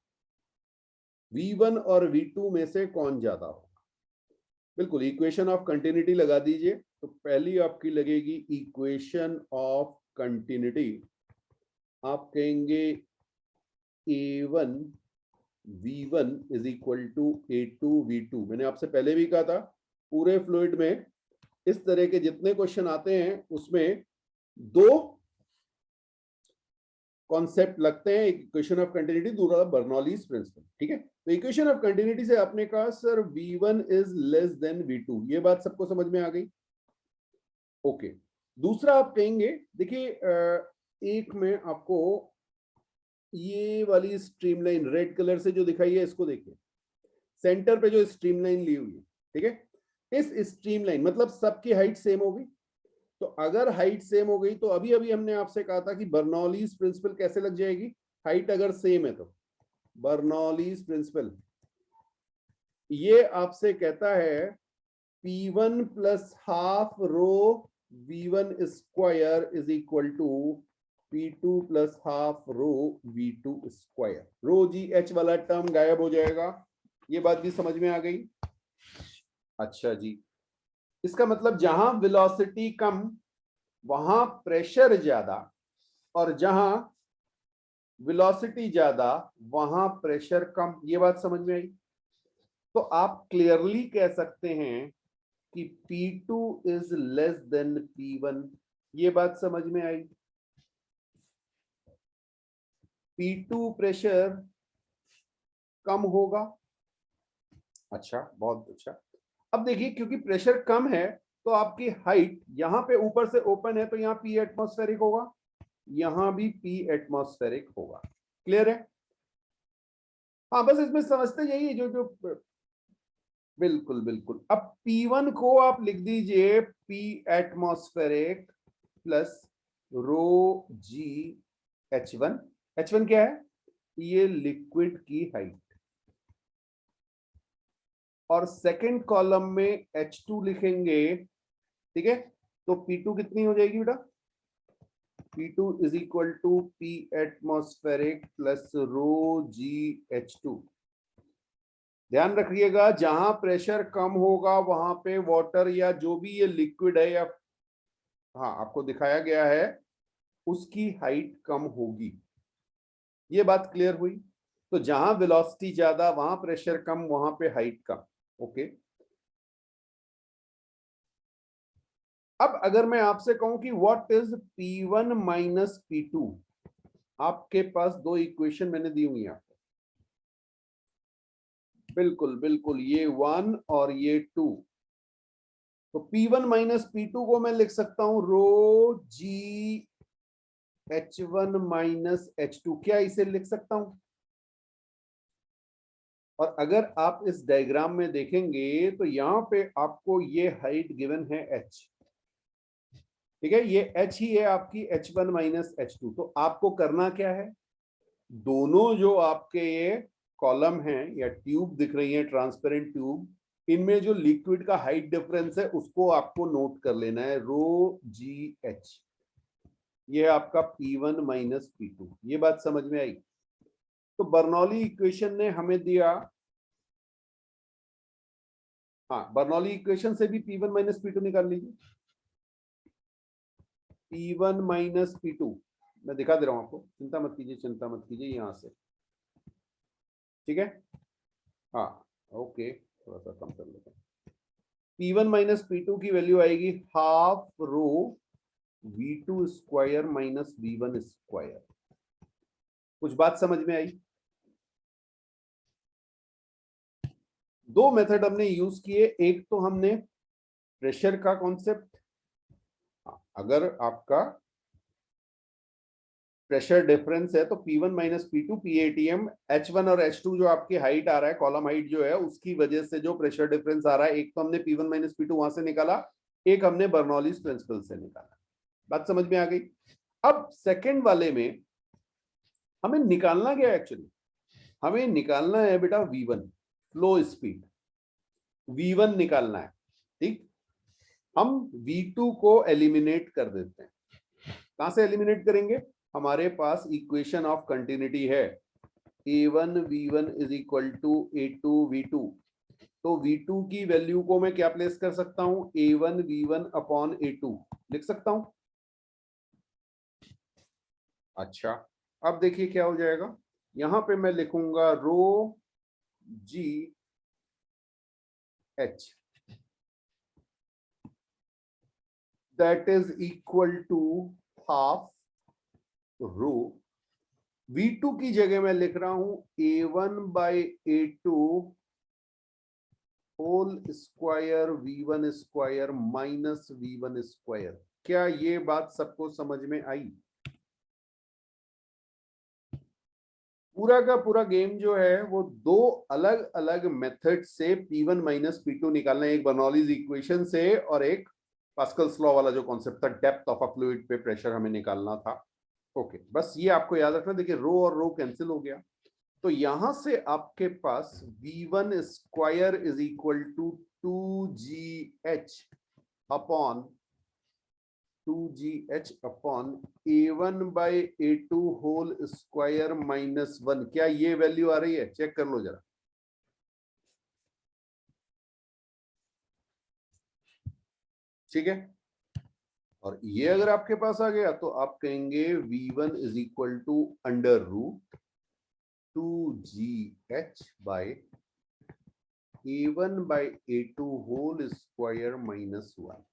S1: V1 और V2 में से कौन ज्यादा होगा? बिल्कुल, इक्वेशन ऑफ कंटिन्यूटी लगा दीजिए। तो पहली आपकी लगेगी इक्वेशन ऑफ कंटिन्यूटी, आप कहेंगे A1 V1 is equal to A2 V2। मैंने आपसे पहले भी कहा था, पूरे फ्लूइड में इस तरह के जितने क्वेश्चन आते हैं उसमें दो कॉन्सेप्ट लगते हैं, एक इक्वेशन ऑफ कंटिन्यूटी, दूसरा बर्नौलीज प्रिंसिपल। ठीक है, तो इक्वेशन ऑफ कंटिन्यूटी से आपने कहा sir V1 is less than V2, ये बात सबको समझ में आ गई? ओके, दूसरा आप कहेंगे, देखिए एक में आपको ये वाली स्ट्रीमलाइन रेड कलर से जो दिखाई है इसको देखिए, सेंटर पे जो स्ट्रीमलाइन ली हुई है, ठीक है, इस स्ट्रीमलाइन मतलब सबकी हाइट सेम होगी। तो अगर हाइट सेम हो गई तो अभी अभी हमने आपसे कहा था कि बर्नौलीज प्रिंसिपल कैसे लग जाएगी, हाइट अगर सेम है तो बर्नौलीज प्रिंसिपल ये आपसे कहता है P1 plus half rho V1 square is equal to P2 plus half rho V2 square. Rho ji h वाला टर्म गायब हो जाएगा, ये बात भी समझ में आ गई? अच्छा जी, इसका मतलब जहां वेलोसिटी कम वहां प्रेशर ज्यादा, और जहां वेलोसिटी ज्यादा वहां प्रेशर कम, ये बात समझ में आई? तो आप क्लियरली कह सकते हैं कि P2 is less than P1, ये बात समझ में आई? P2 प्रेशर कम होगा। अच्छा, बहुत अच्छा। अब देखिए, क्योंकि प्रेशर कम है तो आपकी हाइट यहां पे ऊपर से ओपन है तो यहां P एटमॉस्फेरिक होगा, यहां भी P एटमॉस्फेरिक होगा। क्लियर है? हाँ, बस इसमें समझते यही है जो जो बिल्कुल बिल्कुल। अब P1 को आप लिख दीजिए P एटमॉस्फेरिक प्लस रो जी H1। H1 क्या है? ये लिक्विड की हाइट। और सेकंड कॉलम में H2 लिखेंगे, ठीक है, तो P2 कितनी हो जाएगी बेटा? P2 is equal to P atmospheric plus rho g H2। ध्यान रखिएगा, जहां प्रेशर कम होगा वहां पे वाटर या जो भी ये लिक्विड है, या हाँ आपको दिखाया गया है, उसकी हाइट कम होगी। ये बात क्लियर हुई? तो जहां वेलोसिटी ज्यादा वहां प्रेशर कम, वहां पे हाइट कम। ओके, अब अगर मैं आपसे कहूं कि what is P1 minus P2, आपके पास दो इक्वेशन मैंने दी हुई है। बिल्कुल बिल्कुल, ये 1 और ये 2। तो P1 माइनस P2 को मैं लिख सकता हूं रो जी H1 माइनस H2, क्या इसे लिख सकता हूं? और अगर आप इस डायग्राम में देखेंगे तो यहां पे आपको ये हाइट गिवन है H, ठीक है, ये H ही है आपकी H1 माइनस H2। तो आपको करना क्या है, दोनों जो आपके ये कॉलम हैं या ट्यूब दिख रही है, ट्रांसपेरेंट ट्यूब, इनमें जो लिक्विड का हाइट डिफरेंस है उसको आपको नोट कर लेना है, रो जी एच। ये आपका P1 माइनस P2, ये बात समझ में आई? तो बर्नौली इक्वेशन ने हमें दिया, हाँ बर्नौली इक्वेशन से भी P1 माइनस P2 निकाल लीजिए। P1 माइनस P2 मैं दिखा दे रहा हूं आपको, चिंता मत कीजिए, चिंता मत कीजिए, यहां से, ठीक है, हाँ ओके, थोड़ा सा कम कर लेते हैं। P1 माइनस P2 की वैल्यू आएगी half rho V2 square minus V1 square. कुछ बात समझ में आई? दो मेथड हमने यूज किए, एक तो हमने प्रेशर का कॉन्सेप्ट, अगर आपका प्रेशर डिफरेंस है तो P1 minus P2 PATM, H1 और H2 जो आपकी हाइट आ रहा है, कॉलम हाइट जो है उसकी वजह से जो प्रेशर डिफरेंस आ रहा है, एक तो हमने P1 माइनस P2 वहां से निकाला, एक हमने बर्नौलीज प्रिंसिपल से निकाला। बात समझ में आ गई? अब सेकंड वाले में हमें निकालना क्या है एक्चुअली, हमें निकालना है बेटा V1 फ्लो स्पीड, V1 निकालना है, ठीक। हम V2 को एलिमिनेट कर देते हैं। कहां से एलिमिनेट करेंगे? हमारे पास इक्वेशन ऑफ कंटिन्यूटी है, A1 V1 is equal to A2 V2, तो V2 की वैल्यू को मैं क्या प्लेस कर सकता हूं, A1 V1 अपॉन A2 लिख सकता हूं। अच्छा, अब देखिए क्या हो जाएगा, यहां पे मैं लिखूंगा rho ji H that is equal to half rho, V2 की जगह मैं लिख रहा हूं A1 by A2 whole square V1 square minus V1 square. क्या ये बात सबको समझ में आई? पूरा का पूरा गेम जो है वो दो अलग अलग मेथड से P1 माइनस P2 निकालना है, एक बर्नौलीज इक्वेशन से और एक पास्कल्स लॉ वाला जो कॉन्सेप्ट था डेप्थ ऑफ अ फ्लूइड पे प्रेशर हमें निकालना था। ओके, बस ये आपको याद रखना। देखिए रो और रो कैंसिल हो गया, तो यहां से आपके पास V1 square is equal to 2GH upon 2GH upon A1 by A2 whole square minus 1। क्या ये वैल्यू आ रही है? चेक कर लो जरा। ठीक है, और ये अगर आपके पास आ गया तो आप कहेंगे V1 is equal to under root 2GH by A1 by A2 whole square minus 1।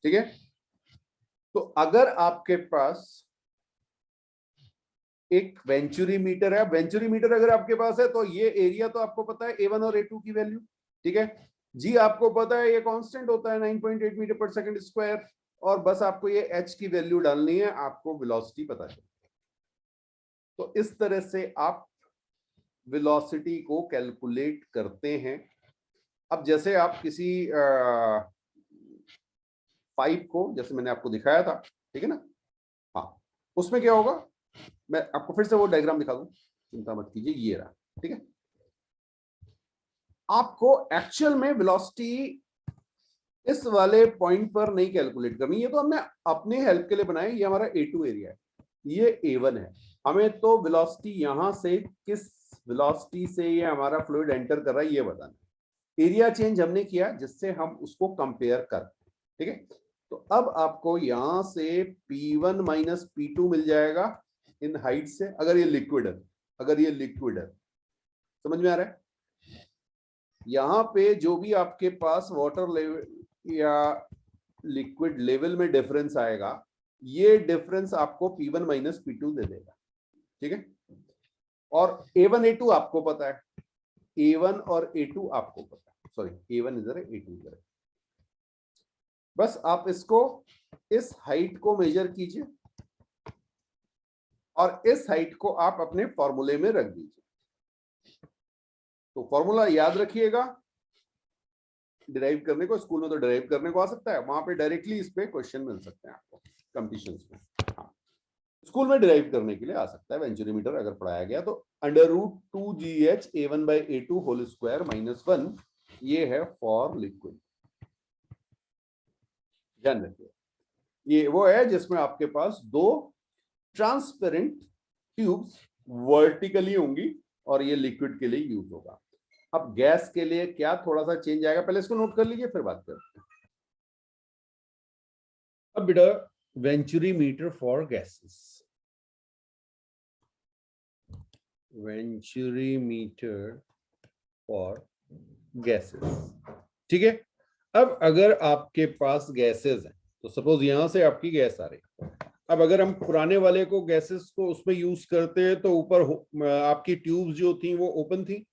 S1: ठीक है, तो अगर आपके पास एक वेंचुरी मीटर है, वेंचुरी मीटर अगर आपके पास है तो ये एरिया तो आपको पता है A1 और A2 की वैल्यू। ठीक है, जी आपको पता है ये कांस्टेंट होता है 9.8 मीटर पर सेकंड स्क्वायर, और बस आपको ये h की वैल्यू डालनी है, आपको वेलोसिटी पता चले। तो इस तरह से आप वेलोसिटी को कैलकुलेट करते हैं। अब जैसे आप किसी पाइप को, जैसे मैंने आपको दिखाया था, ठीक है ना, हाँ, उसमें क्या होगा, मैं आपको फिर से वो डायग्राम दिखा दूं, चिंता मत कीजिए, ये रहा। ठीक है, आपको एक्चुअल में वेलोसिटी इस वाले पॉइंट पर नहीं कैलकुलेट करनी, ये तो हमने अपने हेल्प के लिए बनाया। ये हमारा A2 एरिया है, ये A1 है। हमें तो वेलोसिटी यहां से किस वेलोसिटी से ये हमारा फ्लूइड एंटर कर रहा है ये बताना। एरिया चेंज हमने किया जिससे हम उसको कंपेयर कर। ठीक है, तो अब आपको यहां से P1 माइनस P2 मिल जाएगा इन हाइट से, अगर ये लिक्विड है, अगर ये लिक्विड है, समझ में आ रहा है? यहां पे जो भी आपके पास वाटर लेवल या लिक्विड लेवल में डिफरेंस आएगा, ये डिफरेंस आपको P1 माइनस P2 दे देगा। ठीक है, और A1 A2 आपको पता है, A1 और A2 आपको पता है, सॉरी A1 इधर है A2 इधर है। बस आप इसको, इस हाइट को मेजर कीजिए और इस हाइट को आप अपने फॉर्मूले में रख दीजिए। तो फॉर्मूला याद रखिएगा, डिराइव करने को स्कूल में तो डिराइव करने को आ सकता है, वहां पे डायरेक्टली इस पे क्वेश्चन मिल सकते हैं आपको कंपटीशंस में। हाँ, स्कूल में डिराइव करने के लिए आ सकता है वेंचुरी मीटर अगर पढ़ाया गया तो। Under root 2GH A1 by A2 whole square minus 1, ये है फॉर लिक्विड। ध्यान रखिए, ये वो है जिसमें आपके पास दो ट्रांसपेरेंट ट्यूब्स वर्टिकली होंगी और ये लिक्विड के लिए यूज होगा। अब गैस के लिए क्या थोड़ा सा चेंज आएगा, पहले इसको नोट कर लीजिए फिर बात करते हैं। अब बेटा venturi meter for gases, venturi meter for gases. ठीक है, अब अगर आपके पास गैसेस हैं तो सपोज यहां से आपकी गैस आ रही है। अब अगर हम पुराने वाले को गैसेस को उसमें यूज करते हैं तो ऊपर आपकी ट्यूब्स जो थी वो ओपन थी,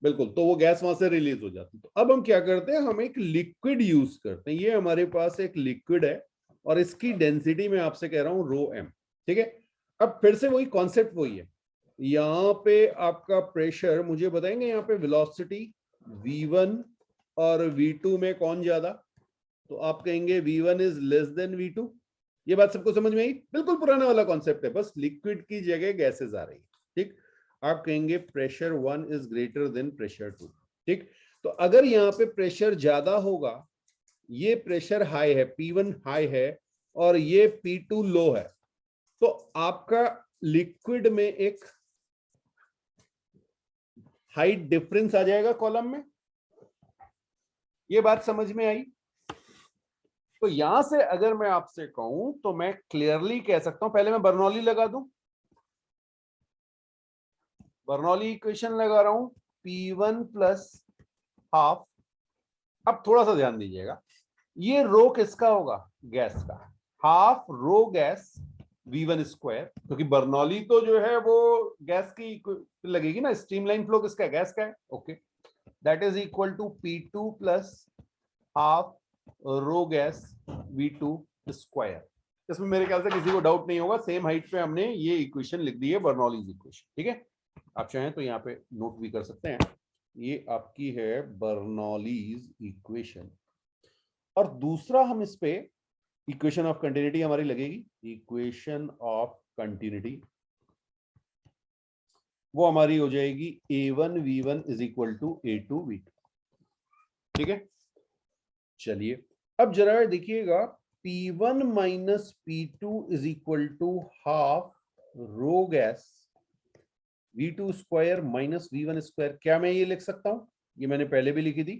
S1: बिल्कुल, तो वो गैस वहां से रिलीज हो जाती। तो अब हम क्या करते हैं, हम एक लिक्विड यूज करते हैं। ये हमारे पास एक लिक्विड है और इसकी डेंसिटी मैं आपसे कह रहा हूं ρm। ठीक है, अब फिर से वही कॉन्सेप्ट वही है, यहाँ पे आपका प्रेशर मुझे बताएंगे, यहाँ पे वेलोसिटी V1 और V2 में कौन ज्यादा, तो आप कहेंगे V1 is less than V2। ये बात सबको समझ में आई? बिल्कुल पुराना वाला कॉन्सेप्ट है, बस लिक्विड की जगह गैसेस आ रही है। ठीक, आप कहेंगे pressure 1 is greater than pressure 2। ठीक, तो अगर यहाँ पे प्रेशर ज्यादा होगा, ये प्रेशर हाई है, P1 हाई है और ये P2 लो है, तो आपका लिक्विड में एक हाइट डिफरेंस आ जाएगा कॉलम में। ये बात समझ में आई? तो यहां से अगर मैं आपसे कहूं तो मैं क्लियरली कह सकता हूं, पहले मैं बर्नौली लगा दूं, बर्नौली इक्वेशन लगा रहा हूं, P1 प्लस हाफ। अब थोड़ा सा ध्यान दीजिएगा, ये रो किसका होगा? गैस का। Half rho gas V1 square, क्योंकि बर्नौली तो जो है वो गैस की लगेगी ना, स्ट्रीमलाइन फ्लो किसका है? गैस का है। Okay, that is equal to P2 plus half rho gas V2 square. इसमें मेरे ख्याल से किसी को डाउट नहीं होगा, सेम हाइट पे हमने ये इक्वेशन लिख दी है, बर्नौलीज इक्वेशन। ठीक है, आप चाहें तो यहाँ पे नोट भी कर सकते हैं, ये आपकी है बर्नौलीज इक्वेशन। और दूसरा हम इस पे इक्वेशन ऑफ कंटिन्यूटी हमारी लगेगी, इक्वेशन ऑफ कंटिन्यूटी वो हमारी हो जाएगी A1 V1 is equal to A2 V2। ठीक है, चलिए अब जरा देखिएगा, P1 minus P2 is equal to half rho gas V2 square minus V1 square. क्या मैं ये लिख सकता हूं? ये मैंने पहले भी लिखी थी,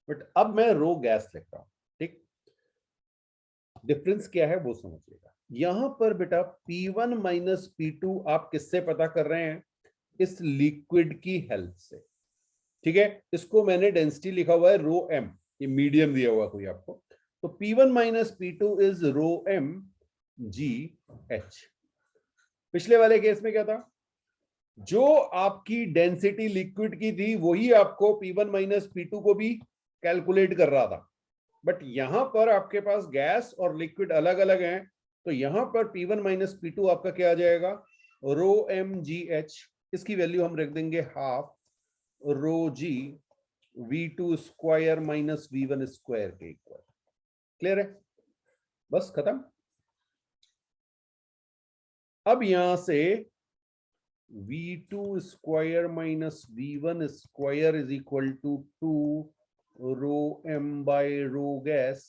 S1: बट अब मैं रो गैस लिखता हूं। ठीक, डिफरेंस क्या है वो समझिएगा। यहां पर बेटा P1 माइनस P2 आप किससे पता कर रहे हैं? इस लिक्विड की हेल्प से। ठीक है, इसको मैंने डेंसिटी लिखा हुआ है रो एम, ये मीडियम दिया हुआ कोई आपको, तो P1 minus P2 is rho M G h. पिछले वाले केस में क्या था? जो आपकी डेंसिटी लिक्विड की थी वही आपको P1 माइनस P2 को भी कैलकुलेट कर रहा था, बट यहां पर आपके पास गैस और लिक्विड अलग अलग हैं, तो यहां पर P1 माइनस P2 आपका क्या आ जाएगा? Rho M G h. इसकी वैल्यू हम रख देंगे half rho g V2 square minus V1 square के इक्वल। क्लियर है? बस खत्म। अब यहां से V2 square minus V1 square is equal to 2 rho m by rho gas.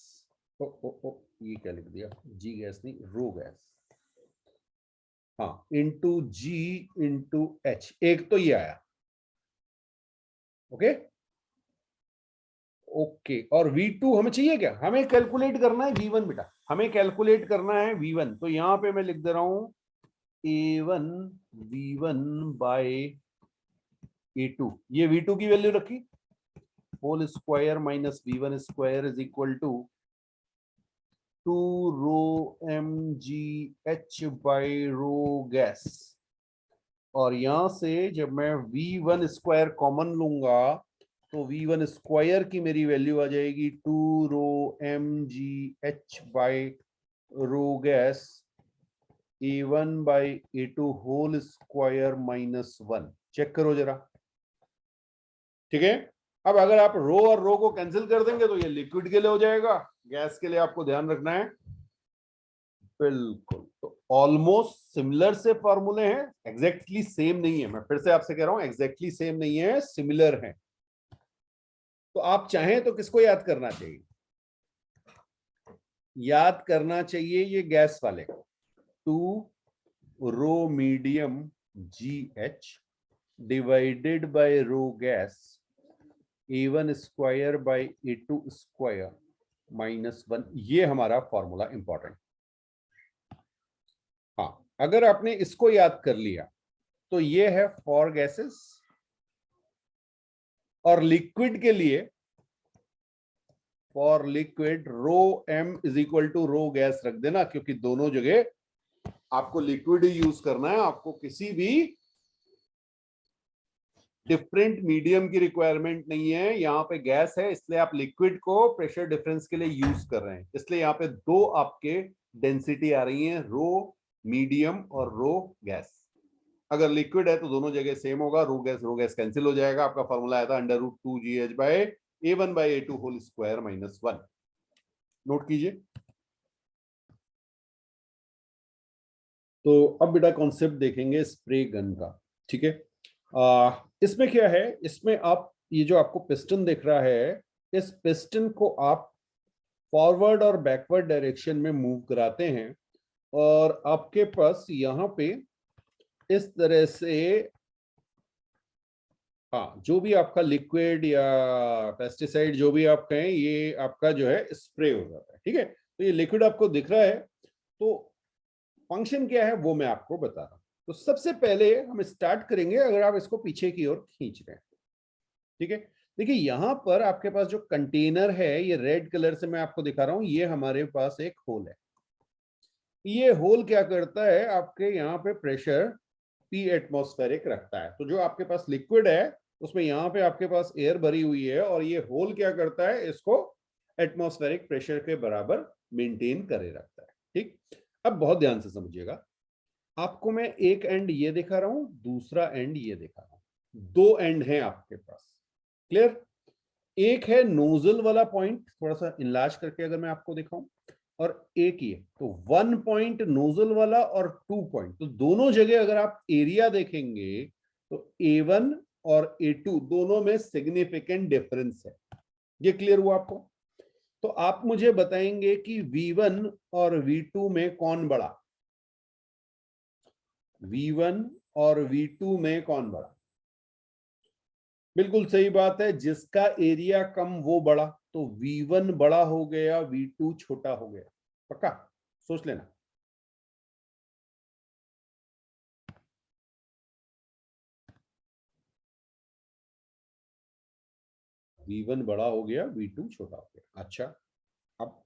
S1: ये क्या लिख दिया? जी गैस नहीं, रो गैस। हाँ, इंटू जी इंटू एच, एक तो ये आया। ओके ओके, और V2 हमें चाहिए क्या? हमें कैलकुलेट करना है V1 बेटा, हमें कैलकुलेट करना है V1। तो यहां पे मैं लिख दे रहा हूं A1 V1 बाय A2। ये V2 की वैल्यू रखी, whole square minus V1 square is equal to 2 rho M G H by rho gas. और यहां से जब मैं V1 स्क्वायर कॉमन लूंगा तो V1 स्क्वायर की मेरी वैल्यू आ जाएगी 2 rho M G H by rho gas A1 by A2 whole square minus 1। Check करो जरा। ठीक है, अब अगर आप रो और रो को कैंसिल कर देंगे तो ये लिक्विड के लिए हो जाएगा, गैस के लिए आपको ध्यान रखना है। बिल्कुल, तो ऑलमोस्ट सिमिलर से फॉर्मूले हैं, एग्जैक्टली सेम नहीं है। मैं फिर से आपसे कह रहा हूं, एग्जैक्टली सेम नहीं है, सिमिलर है। तो आप चाहें तो किसको याद करना चाहिए? याद करना चाहिए ये गैस वाले को, 2 rho medium G H divided by rho gas A1 square by A2 square minus 1। ये हमारा फॉर्मूला इंपॉर्टेंट। हाँ, अगर आपने इसको याद कर लिया तो ये है फॉर गैसेस, और लिक्विड के लिए for liquid rho m is equal to rho gas रख देना, क्योंकि दोनों जगह आपको लिक्विड ही यूज करना है, आपको किसी भी डिफरेंट मीडियम की रिक्वायरमेंट नहीं है। यहाँ पे गैस है, इसलिए आप लिक्विड को प्रेशर डिफरेंस के लिए यूज कर रहे हैं, इसलिए यहाँ पे दो आपके डेंसिटी आ रही है, रो मीडियम और रो गैस। अगर लिक्विड है तो दोनों जगह सेम होगा, रो गैस कैंसिल हो जाएगा। आपका फॉर्मूला आया था √2GH by A1 by A2 whole square minus 1। Note कीजिए। तो अब बेटा कॉन्सेप्ट देखेंगे स्प्रे गन का। ठीक है, इसमें क्या है, इसमें आप ये जो आपको पिस्टन दिख रहा है, इस पिस्टन को आप फॉरवर्ड और बैकवर्ड डायरेक्शन में मूव कराते हैं, और आपके पास यहाँ पे इस तरह से, हाँ, जो भी आपका लिक्विड या पेस्टिसाइड जो भी आप कहें, ये आपका जो है स्प्रे हो जाता है। ठीक है, तो ये लिक्विड आपको दिख रहा है, तो फंक्शन क्या है वो मैं आपको बता रहा हूं। तो सबसे पहले हम स्टार्ट करेंगे, अगर आप इसको पीछे की ओर खींच रहे हैं। ठीक है, देखिए यहां पर आपके पास जो कंटेनर है, ये रेड कलर से मैं आपको दिखा रहा हूं, ये हमारे पास एक होल है। ये होल क्या करता है, आपके यहाँ पे प्रेशर P एटमॉस्फेरिक रखता है। तो जो आपके पास लिक्विड है उसमें यहाँ पे आपके पास एयर भरी हुई है, और ये होल क्या करता है, इसको एटमॉस्फेरिक प्रेशर के बराबर मेंटेन करे रखता है। ठीक, अब बहुत ध्यान से समझिएगा, आपको मैं एक एंड ये दिखा रहा हूं, दूसरा एंड ये दिखा रहा हूं, दो एंड हैं आपके पास। क्लियर? एक है नोजल वाला पॉइंट, थोड़ा सा इनलार्ज करके अगर मैं आपको दिखाऊं, और एक ये, तो 1 पॉइंट नोजल वाला और 2 पॉइंट, तो दोनों जगह अगर आप एरिया देखेंगे तो A1 और A2 दोनों में सिग्निफिकेंट डिफरेंस है। ये क्लियर हुआ आपको? तो आप मुझे बताएंगे कि V1 और V2 में कौन बड़ा? V1 और V2 में कौन बड़ा? बिल्कुल सही बात है, जिसका एरिया कम वो बड़ा, तो V1 बड़ा हो गया, V2 छोटा हो गया। पक्का सोच लेना। V1 बड़ा हो गया, V2 छोटा हो गया। अच्छा, अब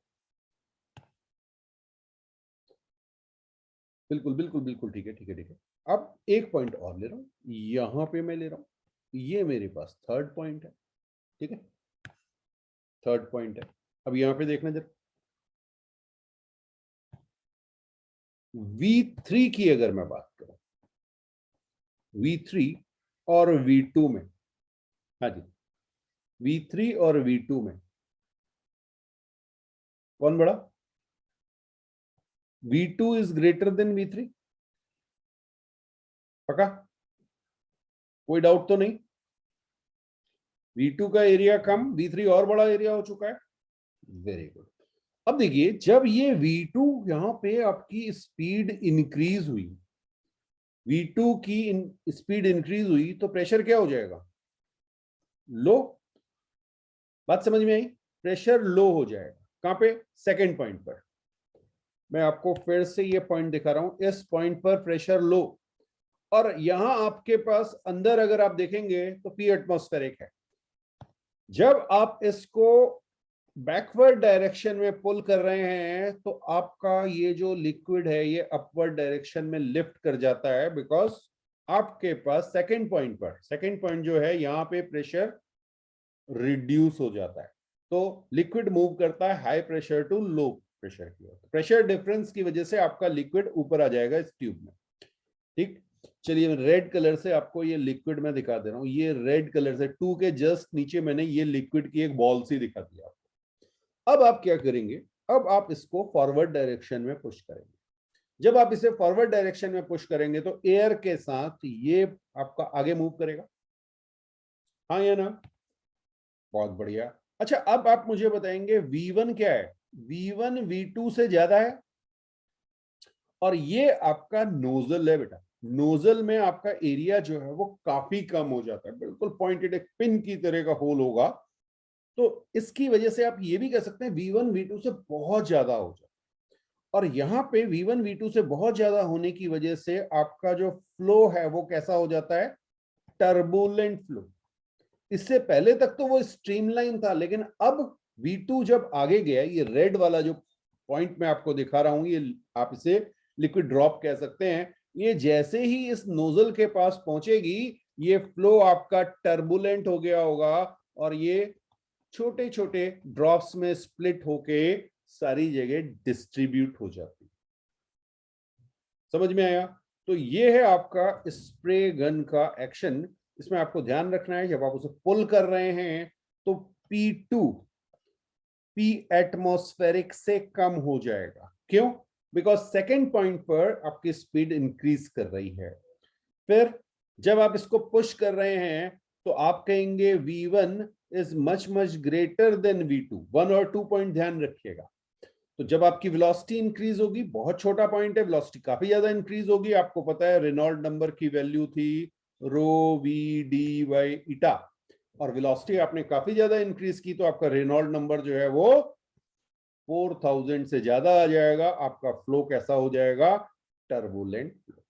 S1: बिल्कुल बिल्कुल बिल्कुल ठीक है, ठीक है, ठीक है। अब एक पॉइंट और ले रहा हूं, यहां पे मैं ले रहा हूं, ये मेरे पास थर्ड पॉइंट है। ठीक है, थर्ड पॉइंट है। अब यहां पे देखना जरा, V3 की अगर मैं बात करूं, V3 और V2 में, हाँ जी, V3 और V2 में कौन बड़ा? V2 is greater than V3। पक्का? कोई डाउट तो नहीं? V2 का एरिया कम, V3 और बड़ा एरिया हो चुका है। Very good. अब देखिए, जब ये V2 यहां पे आपकी स्पीड इंक्रीज हुई, V2 की स्पीड इंक्रीज हुई, तो प्रेशर क्या हो जाएगा? लो। बात समझ में आई? प्रेशर लो हो जाएगा। कहां पे? सेकंड पॉइंट पर। मैं आपको फिर से ये पॉइंट दिखा रहा हूं, इस पॉइंट पर प्रेशर लो, और यहां आपके पास अंदर अगर आप देखेंगे तो P एटमॉस्फेरिक है। जब आप इसको बैकवर्ड डायरेक्शन में पुल कर रहे हैं, तो आपका ये जो लिक्विड है ये अपवर्ड डायरेक्शन में लिफ्ट कर जाता है, बिकॉज आपके पास सेकंड पॉइंट पर, सेकंड पॉइंट जो है यहां पे प्रेशर रिड्यूस हो जाता है, तो लिक्विड मूव करता है high pressure to low pressure की ओर। प्रेशर डिफरेंस की वजह से आपका लिक्विड ऊपर आ जाएगा इस ट्यूब में। ठीक, चलिए रेड कलर से आपको ये लिक्विड मैं दिखा दे रहा हूं। ये रेड कलर से 2 के जस्ट नीचे मैंने ये लिक्विड की एक बॉल सी दिखा दिया। अब आप क्या करेंगे, अब आप इसको फॉरवर्ड डायरेक्शन में पुश करेंगे। जब आप इसे फॉरवर्ड डायरेक्शन में पुश करेंगे तो एयर के साथ ये आपका आगे मूव करेगा, हाँ या ना? बहुत बढ़िया। अच्छा, अब आप मुझे बताएंगे V1 क्या है? V1 V2 से ज्यादा है, और ये आपका नोजल है बेटा। नोजल में आपका एरिया जो है वो काफी कम हो जाता है, बिल्कुल पॉइंटेड एक पिन की तरह का होल होगा। तो इसकी वजह से आप ये भी कह सकते हैं V1 V2 से बहुत ज्यादा हो जाता है। और यहाँ पे V1 V2 से बहुत ज्यादा होने की वजह से आपका जो फ्लो है वो कैसा हो जाता है? Turbulent flow. इससे पहले तक तो वो स्ट्रीमलाइन था, लेकिन अब V2 जब आगे गया, ये रेड वाला जो पॉइंट मैं आपको दिखा रहा हूं, ये आप इसे लिक्विड ड्रॉप कह सकते हैं, ये जैसे ही इस नोजल के पास पहुंचेगी, ये फ्लो आपका टर्बुलेंट हो गया होगा, और ये छोटे छोटे ड्रॉप्स में स्प्लिट होके सारी जगह डिस्ट्रीब्यूट हो जाती। समझ में आया? तो ये है आपका स्प्रे गन का एक्शन। इसमें आपको ध्यान रखना है, जब आप उसे पुल कर रहे हैं तो P2 P एटमॉस्फेरिक से कम हो जाएगा। क्यों? बिकॉज सेकेंड पॉइंट पर आपकी स्पीड इंक्रीज कर रही है। फिर जब आप इसको पुश कर रहे हैं तो आप कहेंगे V1 is much much greater than V2। 1 और 2 पॉइंट ध्यान रखिएगा। तो जब आपकी वेलोसिटी इंक्रीज होगी, बहुत छोटा पॉइंट है, वेलोसिटी काफी ज्यादा इंक्रीज होगी, आपको पता है रेनॉल्ड नंबर की वैल्यू थी रो वी डी बाई ईटा, और वेलोसिटी आपने काफी ज्यादा इंक्रीज की तो आपका रेनॉल्ड नंबर जो है वो 4000 से ज्यादा आ जाएगा, आपका फ्लो कैसा हो जाएगा, टर्बुलेंट फ्लो।